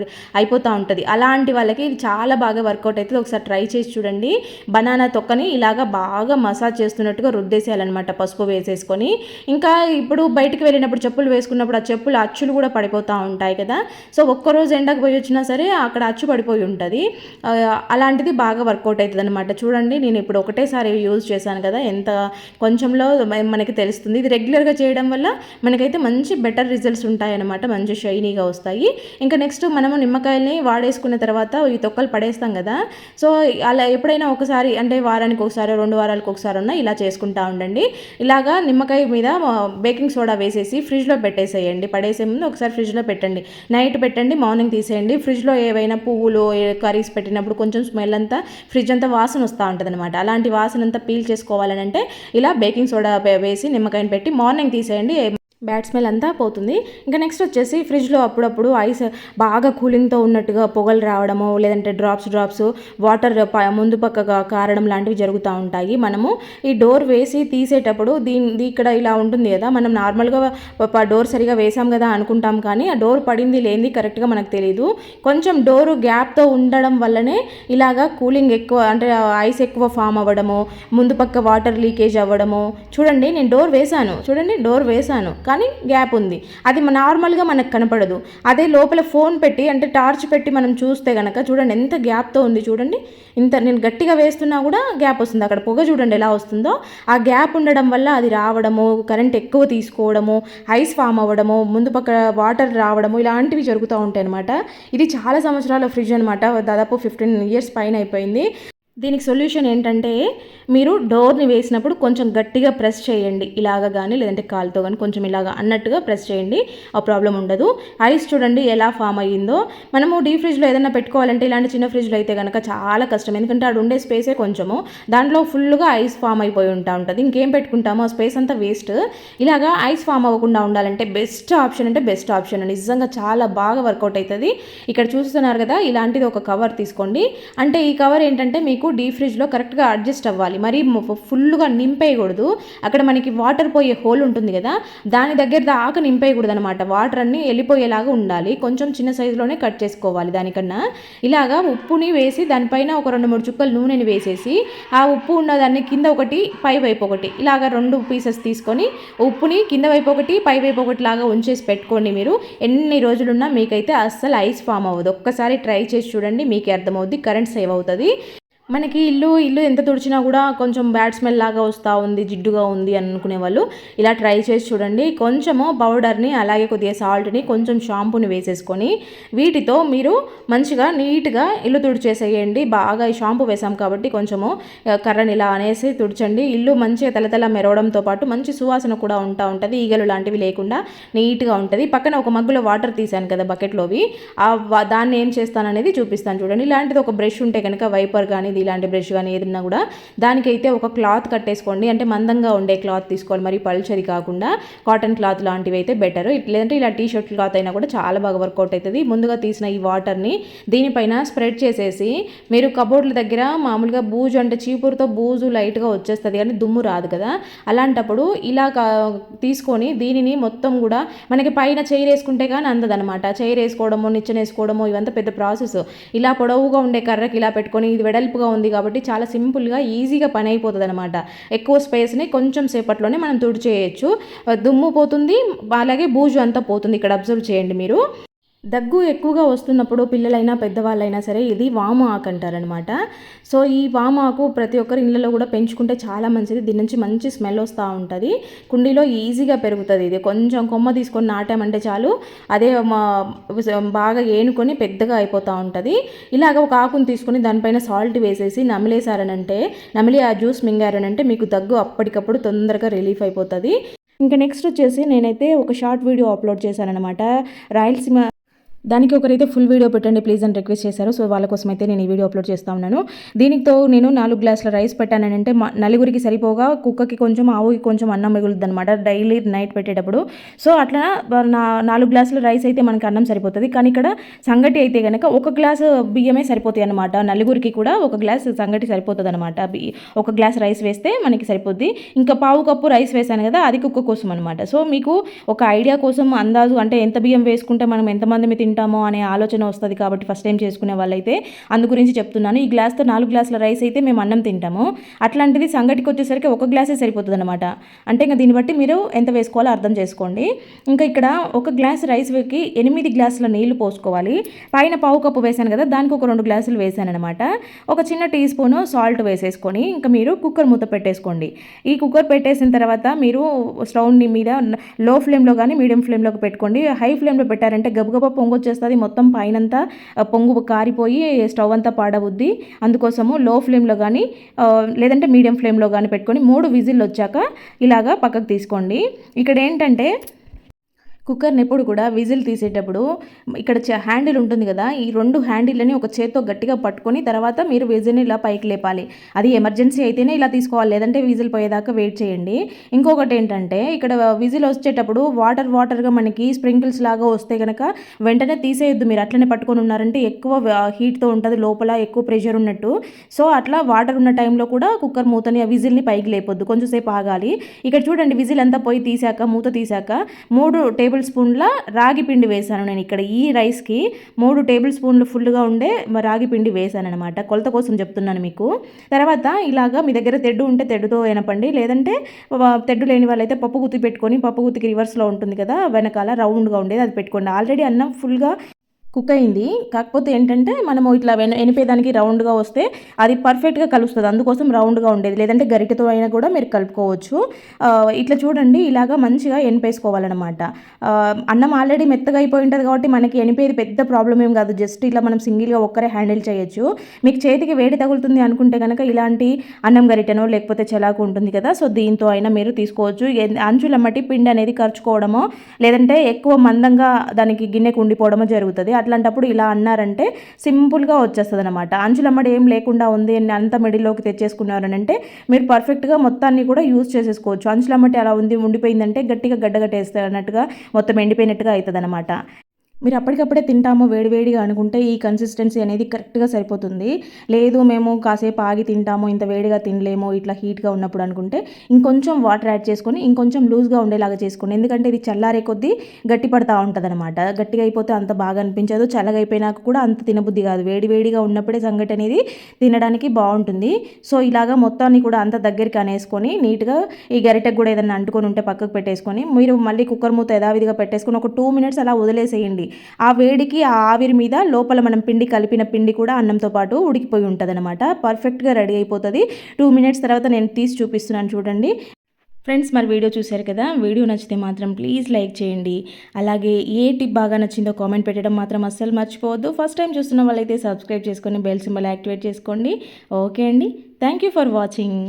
అయిపోతూ ఉంటుంది. అలాంటి వాళ్ళకి ఇది చాలా బాగా వర్కౌట్ అవుతుంది. ఒకసారి ట్రై చేసి చూడండి. బనానా తొక్కని ఇలాగా బాగా మసాజ్ చేస్తున్నట్టుగా రుద్దేసేయాలన్నమాట పసుపు వేసేసుకొని. ఇంకా ఇప్పుడు బయటికి వెళ్ళినప్పుడు చెప్పులు వేసుకున్నప్పుడు ఆ చెప్పులు అచ్చులు కూడా పడిపోతూ ఉంటాయి కదా, సో ఒక్కరోజు ఎండకు పోయి వచ్చినా సరే అక్కడ అచ్చు పడిపోయి ఉంటుంది. అలాంటిది బాగా వర్కౌట్ అవుతుంది అనమాట. చూడండి, నేను ఇప్పుడు ఒకటేసారి యూజ్ చేశాను కదా, ఎంత కొంచెంలో మనకి తెలుస్తుంది. ఇది రెగ్యులర్గా చేయడం వల్ల మనకైతే మంచి బెటర్ రిజల్ట్స్ ఉంటాయన్నమాట, మంచి షైనీగా వస్తాయి. ఇంకా నెక్స్ట్ మనము నిమ్మకాయల్ని వాడేసుకున్న తర్వాత ఈ తొక్కలు పడేస్తాం కదా, సో అలా ఎప్పుడైనా ఒకసారి, అంటే వారానికి ఒకసారి 2 వారాలకు ఒకసారి ఇలా చేసుకుంటూ ఉండండి. ఇలాగా నిమ్మకాయ మీద బేకింగ్ సోడా వేసేసి ఫ్రిడ్జ్లో పెట్టేసేయండి. పడేసే ముందు ఒకసారి ఫ్రిడ్జ్లో పెట్టండి, నైట్ పెట్టండి, మార్నింగ్ తీసేయండి. ఫ్రిడ్జ్లో ఏవైనా పువ్వులు కర్రీస్ పెట్టినప్పుడు కొంచెం స్మెల్ అంతా ఫ్రిడ్జ్ అంతా వాసన వస్తూ ఉంటుంది అనమాట. అలాంటి వాసన అంతా పీల్ చేసుకోవాలని అంటే ఇలా బేకింగ్ సోడా వేసి నిమ్మకాయని పెట్టి మార్నింగ్ తీసేయండి, బ్యాడ్ స్మెల్ అంతా పోతుంది. ఇంకా నెక్స్ట్ వచ్చేసి ఫ్రిడ్జ్లో అప్పుడప్పుడు ఐస్ బాగా కూలింగ్తో ఉన్నట్టుగా పొగలు రావడము, లేదంటే డ్రాప్స్ వాటర్ ముందు పక్కగా కారడం లాంటివి జరుగుతూ ఉంటాయి. మనము ఈ డోర్ వేసి తీసేటప్పుడు ఇక్కడ ఇలా ఉంటుంది కదా, మనం నార్మల్గా డోర్ సరిగా వేసాం కదా అనుకుంటాం, కానీ ఆ డోర్ పడింది లేనిది కరెక్ట్గా మనకు తెలియదు. కొంచెం డోరు గ్యాప్తో ఉండడం వల్లనే ఇలాగా కూలింగ్ ఎక్కువ, అంటే ఐస్ ఎక్కువ ఫామ్ అవ్వడము, ముందు పక్క వాటర్ లీకేజ్ అవ్వడము. చూడండి, నేను డోర్ వేసాను కానీ గ్యాప్ ఉంది, అది నార్మల్గా మనకు కనపడదు. అదే లోపల ఫోన్ పెట్టి, అంటే టార్చ్ పెట్టి మనం చూస్తే కనుక చూడండి ఎంత గ్యాప్తో ఉంది. చూడండి, నేను గట్టిగా వేస్తున్నా కూడా గ్యాప్ వస్తుంది. అక్కడ పొగ చూడండి ఎలా వస్తుందో. ఆ గ్యాప్ ఉండడం వల్ల అది రావడము, కరెంట్ ఎక్కువ తీసుకోవడము, ఐస్ ఫామ్ అవ్వడము, ముందు పక్క వాటర్ రావడము, ఇలాంటివి జరుగుతూ ఉంటాయి అనమాట. ఇది చాలా సంవత్సరాల ఫ్రిడ్జ్ అనమాట, దాదాపు 15 years పైన అయిపోయింది. దీనికి సొల్యూషన్ ఏంటంటే, మీరు డోర్ని వేసినప్పుడు కొంచెం గట్టిగా ప్రెస్ చేయండి, ఇలాగ కానీ లేదంటే కాలుతో కానీ కొంచెం ఇలాగ అన్నట్టుగా ప్రెస్ చేయండి, ఆ ప్రాబ్లం ఉండదు. ఐస్ చూడండి ఎలా ఫామ్ అయ్యిందో. మనము డీప్ ఫ్రిడ్జ్లో ఏదైనా పెట్టుకోవాలంటే ఇలాంటి చిన్న ఫ్రిడ్జ్లో అయితే కనుక చాలా కష్టం, ఎందుకంటే అది ఉండే స్పేసే కొంచెము, దాంట్లో ఫుల్గా ఐస్ ఫామ్ అయిపోయి ఉంటుంది. ఇంకేం పెట్టుకుంటామో ఆ స్పేస్ అంతా వేస్ట్. ఇలాగా ఐస్ ఫామ్ అవ్వకుండా ఉండాలంటే బెస్ట్ ఆప్షన్ నిజంగా చాలా బాగా వర్కౌట్ అవుతుంది. ఇక్కడ చూస్తున్నారు కదా, ఇలాంటిది ఒక కవర్ తీసుకోండి. అంటే ఈ కవర్ ఏంటంటే మీకు డీప్ ఫ్రిడ్జ్లో కరెక్ట్గా అడ్జస్ట్ అవ్వాలి, మరి ఫుల్గా నింపేయకూడదు. అక్కడ మనకి వాటర్ పోయే హోల్ ఉంటుంది కదా, దాని దగ్గర దాకా నింపేయకూడదు అనమాట. వాటర్ అన్నీ వెళ్ళిపోయేలాగా ఉండాలి. కొంచెం చిన్న సైజులోనే కట్ చేసుకోవాలి. దానికన్నా ఇలాగా ఉప్పుని వేసి దానిపైన ఒక 2-3 చుక్కలు నూనెని వేసేసి, ఆ ఉప్పు ఉన్నదాన్ని కింద ఒకటి పై వైపు ఒకటి ఇలాగ 2 పీసెస్ తీసుకొని ఉప్పుని కింద వైపు ఒకటి పై వైపు ఒకటి లాగా ఉంచేసి పెట్టుకోండి. మీరు ఎన్ని రోజులున్నా మీకైతే అస్సలు ఐస్ ఫామ్ అవ్వదు. ఒక్కసారి ట్రై చేసి చూడండి, మీకే అర్థమవుద్ది, కరెంట్ సేవ్ అవుతుంది. మనకి ఇల్లు ఎంత తుడిచినా కూడా కొంచెం బ్యాడ్ స్మెల్ లాగా వస్తూ ఉంది, జిడ్డుగా ఉంది అనుకునే వాళ్ళు ఇలా ట్రై చేసి చూడండి. కొంచెము పౌడర్ని, అలాగే కొద్దిగా సాల్ట్ని, కొంచెం షాంపూని వేసేసుకొని వీటితో మీరు మంచిగా నీట్గా ఇల్లు తుడిచేసేయండి. బాగా ఈ షాంపూ వేసాం కాబట్టి కొంచెము కర్రని ఇలా అనేసి తుడిచండి. ఇల్లు మంచిగా తెల్లతెల్ల మెరవడంతో పాటు మంచి సువాసన కూడా ఉంటుంది, ఈగలు లాంటివి లేకుండా నీట్గా ఉంటుంది. పక్కన ఒక మగ్గులో వాటర్ తీసాను కదా బకెట్లోవి, దాన్ని ఏం చేస్తాననేది చూపిస్తాను చూడండి. ఇలాంటిది ఒక బ్రష్ ఉంటే కనుక వైపర్ కానీ మెహందీ ఇలాంటి బ్రష్ కానీ ఏదన్నా కూడా దానికైతే ఒక క్లాత్ కట్టేసుకోండి. అంటే మందంగా ఉండే క్లాత్ తీసుకోవాలి, మరి పల్చది కాకుండా కాటన్ క్లాత్ లాంటివి అయితే బెటర్. లేదంటే ఇలా టీ షర్ట్ క్లాత్ అయినా కూడా చాలా బాగా వర్కౌట్ అవుతుంది. ముందుగా తీసిన ఈ వాటర్ని దీనిపైన స్ప్రెడ్ చేసేసి మీరు కబోర్డ్ల దగ్గర మామూలుగా బూజు అంటే చీపురుతో బూజు లైట్గా వచ్చేస్తుంది కానీ దుమ్ము రాదు కదా, అలాంటప్పుడు ఇలా తీసుకొని దీనిని మొత్తం కూడా మనకి పైన చైర్ వేసుకుంటే కానీ అందదనమాట. చైర్ వేసుకోవడము, నిచ్చెన వేసుకోవడము ఇవంతా పెద్ద ప్రాసెస్. ఇలా పొడవుగా ఉండే కర్రకి ఇలా పెట్టుకొని, ఇది వెడల్పుగా ఉంది కాబట్టి చాలా సింపుల్గా ఈజీగా పని అయిపోతుంది అనమాట. ఎక్కువ స్పేస్ని కొంచెం సేపట్లోనే మనం తుడిచేయచ్చు. దుమ్ము పోతుంది, అలాగే బూజు అంతా పోతుంది. ఇక్కడ అబ్జర్వ్ చేయండి మీరు. దగ్గు ఎక్కువగా వస్తున్నప్పుడు పిల్లలైనా పెద్దవాళ్ళైనా సరే ఇది వాము ఆకు అంటారనమాట. సో ఈ వాము ఆకు ప్రతి ఒక్కరి ఇళ్ళలో కూడా పెంచుకుంటే చాలా మంచిది. దీని నుంచి మంచి స్మెల్ వస్తూ ఉంటుంది. కుండీలో ఈజీగా పెరుగుతుంది. ఇది కొంచెం కొమ్మ తీసుకొని నాటామంటే చాలు, అదే బాగా ఏనుకొని పెద్దగా అయిపోతూ ఉంటుంది. ఇలాగ ఒక ఆకుని తీసుకొని దానిపైన సాల్ట్ వేసేసి నమిలేసారనంటే, నమిలి ఆ జ్యూస్ మింగారనంటే మీకు దగ్గు అప్పటికప్పుడు తొందరగా రిలీఫ్ అయిపోతుంది. ఇంకా నెక్స్ట్ వచ్చేసి నేనైతే ఒక షార్ట్ వీడియో అప్లోడ్ చేశానమాట. రాయలసీమ దానికి ఒకరైతే ఫుల్ వీడియో పెట్టండి ప్లీజ్ అని రిక్వెస్ట్ చేశారు. సో వాళ్ళ కోసం అయితే నేను ఈ వీడియో అప్లోడ్ చేస్తూ ఉన్నాను. దీనితో నేను 4 గ్లాసుల రైస్ పెట్టానంటే నలుగురికి సరిపోగా కుక్కకి కొంచెం, ఆవుకి కొంచెం అన్నం మిగులుద్ది అనమాట డైలీ నైట్ పెట్టేటప్పుడు. సో అట్లా 4 గ్లాసుల రైస్ అయితే మనకి అన్నం సరిపోతుంది. కానీ ఇక్కడ సంగటి అయితే కనుక 1 గ్లాసు బియ్యమే సరిపోతాయి అనమాట. నలుగురికి కూడా 1 గ్లాస్ సంగటి సరిపోతుంది అనమాట. 1 గ్లాస్ రైస్ వేస్తే మనకి సరిపోద్ది. ఇంకా పావు కప్పు రైస్ వేసాను కదా, అది కుక్క కోసం అనమాట. సో మీకు ఒక ఐడియా కోసం అందాజు అంటే ఎంత బియ్యం వేసుకుంటే మనం ఎంతమంది తింటామో అనే ఆలోచన వస్తుంది కాబట్టి ఫస్ట్ టైం చేసుకునే వాళ్ళైతే అందు గురించి చెప్తున్నాను. ఈ గ్లాస్తో 4 గ్లాసుల రైస్ అయితే మేము అన్నం తింటాము. అట్లాంటిది సంగటికి వచ్చేసరికి 1 గ్లాసే సరిపోతుంది అనమాట. అంటే ఇంకా దీన్ని బట్టి మీరు ఎంత వేసుకోవాలో అర్థం చేసుకోండి. ఇంకా ఇక్కడ 1 గ్లాస్ రైస్ వేకి 8 గ్లాసుల నీళ్లు పోసుకోవాలి. పైన పావు కప్పు వేసాను కదా, దానికి ఒక 2 గ్లాసులు వేసాను అనమాట. ఒక చిన్న టీ స్పూను సాల్ట్ వేసేసుకొని ఇంకా మీరు కుక్కర్ మూత పెట్టేసుకోండి. ఈ కుక్కర్ పెట్టేసిన తర్వాత మీరు స్టవ్ మీద లో ఫ్లేమ్లో కానీ మీడియం ఫ్లేమ్లోకి పెట్టుకోండి. హై ఫ్లేమ్లో పెట్టారంటే గబగబా పొంగొచ్చేస్తుంది, మొత్తం పైనంతా పొంగు కారిపోయి స్టవ్ అంతా పాడవుద్ది. అందుకోసము లో ఫ్లేమ్లో కానీ లేదంటే మీడియం ఫ్లేమ్లో కానీ పెట్టుకొని 3 విజిల్లు వచ్చాక ఇలాగా పక్కకు తీసుకోండి. ఇక్కడ ఏంటంటే కుక్కర్ని ఎప్పుడు కూడా విజిల్ తీసేటప్పుడు ఇక్కడ హ్యాండిల్ ఉంటుంది కదా, ఈ 2 హ్యాండిల్ని ఒక చేత్తో గట్టిగా పట్టుకొని తర్వాత మీరు విజిల్ని ఇలా పైకి లేపాలి. అది ఎమర్జెన్సీ అయితేనే ఇలా తీసుకోవాలి, లేదంటే విజిల్ పోయేదాకా వెయిట్ చేయండి. ఇంకొకటి ఏంటంటే ఇక్కడ విజిల్ వచ్చేటప్పుడు వాటర్గా మనకి స్ప్రింకిల్స్ లాగా వస్తే కనుక వెంటనే తీసేయొద్దు. మీరు అట్లనే పట్టుకొని ఉన్నారంటే ఎక్కువ హీట్తో ఉంటుంది, లోపల ఎక్కువ ప్రెషర్ ఉన్నట్టు. సో అట్లా వాటర్ ఉన్న టైంలో కూడా కుక్కర్ మూతని ఆ విజిల్ని పైకి లేపొద్దు, కొంచెం సేపు ఆగాలి. ఇక్కడ చూడండి విజిల్ అంతా పోయి తీసాక, మూత తీసాక 3 టేబుల్ స్పూన్ల రాగి పిండి వేసాను. నేను ఇక్కడ ఈ రైస్కి 3 టేబుల్ స్పూన్లు ఫుల్గా ఉండే రాగి పిండి వేసాను అనమాట. కొలత కోసం చెప్తున్నాను మీకు. తర్వాత ఇలాగా మీ దగ్గర తెడ్డు ఉంటే తెడ్డుతో ఎనపండి, లేదంటే తెడ్డు లేని వాళ్ళైతే పప్పు గుత్తి పెట్టుకొని, పప్పు గుత్తికి రివర్స్లో ఉంటుంది కదా వెనకాల రౌండ్గా ఉండేది, అది పెట్టుకోండి. ఆల్రెడీ అన్నం ఫుల్గా కుక్ అయింది, కాకపోతే ఏంటంటే మనము ఇట్లా ఎనిపేదానికి రౌండ్గా వస్తే అది పర్ఫెక్ట్గా కలుస్తుంది, అందుకోసం రౌండ్గా ఉండేది. లేదంటే గరిటెతో అయినా కూడా మీరు కలుపుకోవచ్చు. ఇట్లా చూడండి, ఇలాగా మంచిగా ఎనిపేసుకోవాలన్నమాట. అన్నం ఆల్రెడీ మెత్తగా అయిపోయి ఉంటుంది కాబట్టి మనకి ఎనిపేది పెద్ద ప్రాబ్లం ఏం కాదు, జస్ట్ ఇలా మనం సింగిల్గా ఒక్కరే హ్యాండిల్ చేయొచ్చు. మీకు చేతికి వేడి తగులుతుంది అనుకుంటే కనుక ఇలాంటి అన్నం గరిటెనో లేకపోతే చెలాకు ఉంటుంది కదా, సో దీంతో అయినా మీరు తీసుకోవచ్చు. అంచులమ్మటి పిండి అనేది ఖర్చుకోవడమో లేదంటే ఎక్కువ మందంగా దానికి గిన్నెకు ఉండిపోవడమో జరుగుతుంది. అట్లాంటప్పుడు ఇలా అన్నారంటే సింపుల్గా వచ్చేస్తుంది అనమాట. అంచులమ్మడి ఏం లేకుండా ఉంది అంత మిడిల్లోకి తెచ్చేసుకున్నారనంటే మీరు పర్ఫెక్ట్గా మొత్తాన్ని కూడా యూజ్ చేసేసుకోవచ్చు. అంచులమ్మటి అలా ఉంది ఉండిపోయిందంటే గట్టిగా గడ్డగట్టేస్తే అన్నట్టుగా మొత్తం ఎండిపోయినట్టుగా అవుతుంది అనమాట. మీరు అప్పటికప్పుడే తింటాము వేడివేడిగా అనుకుంటే ఈ కన్సిస్టెన్సీ అనేది కరెక్ట్గా సరిపోతుంది. లేదు మేము కాసేపు ఆగి తింటాము, ఇంత వేడిగా తినలేము ఇట్లా హీట్గా ఉన్నప్పుడు అనుకుంటే ఇంకొంచెం వాటర్ యాడ్ చేసుకొని ఇంకొంచెం లూజ్గా ఉండేలాగా చేసుకోండి. ఎందుకంటే ఇది చల్లారే కొద్దీ గట్టి పడతా ఉంటుంది అనమాట. గట్టిగా అయిపోతే అంత బాగా అనిపించదు, చల్లగా అయిపోయినాక కూడా అంత తినబుద్ధి కాదు. వేడివేడిగా ఉన్నప్పుడే సంగటి అనేది తినడానికి బాగుంటుంది. సో ఇలాగా మొత్తాన్ని కూడా అంత దగ్గరికి అనేసుకొని నీట్గా ఈ గరిటెకు కూడా ఏదైనా అంటుకొని ఉంటే పక్కకు పెట్టేసుకొని మీరు మళ్ళీ కుక్కర్ మూత యథావిధిగా పెట్టేసుకొని ఒక 2 మినిట్స్ అలా వదిలేసేయండి. ఆ వేడికి ఆ ఆవిరి మీద లోపల మనం పిండి కలిపిన పిండి కూడా అన్నంతో పాటు ఉడికిపోయి ఉంటుంది అనమాట. పర్ఫెక్ట్గా రెడీ అయిపోతుంది. 2 మినిట్స్ తర్వాత నేను తీసి చూపిస్తున్నాను చూడండి. ఫ్రెండ్స్, మరి వీడియో చూశారు కదా, వీడియో నచ్చితే మాత్రం ప్లీజ్ లైక్ చేయండి. అలాగే ఏ టిప్ బాగా నచ్చిందో కామెంట్ పెట్టడం మాత్రం అస్సలు మర్చిపోవద్దు. ఫస్ట్ టైం చూస్తున్న వాళ్ళైతే సబ్స్క్రైబ్ చేసుకొని బెల్ సింబల్ యాక్టివేట్ చేసుకోండి. ఓకే అండి, థ్యాంక్ యూ ఫర్ వాచింగ్.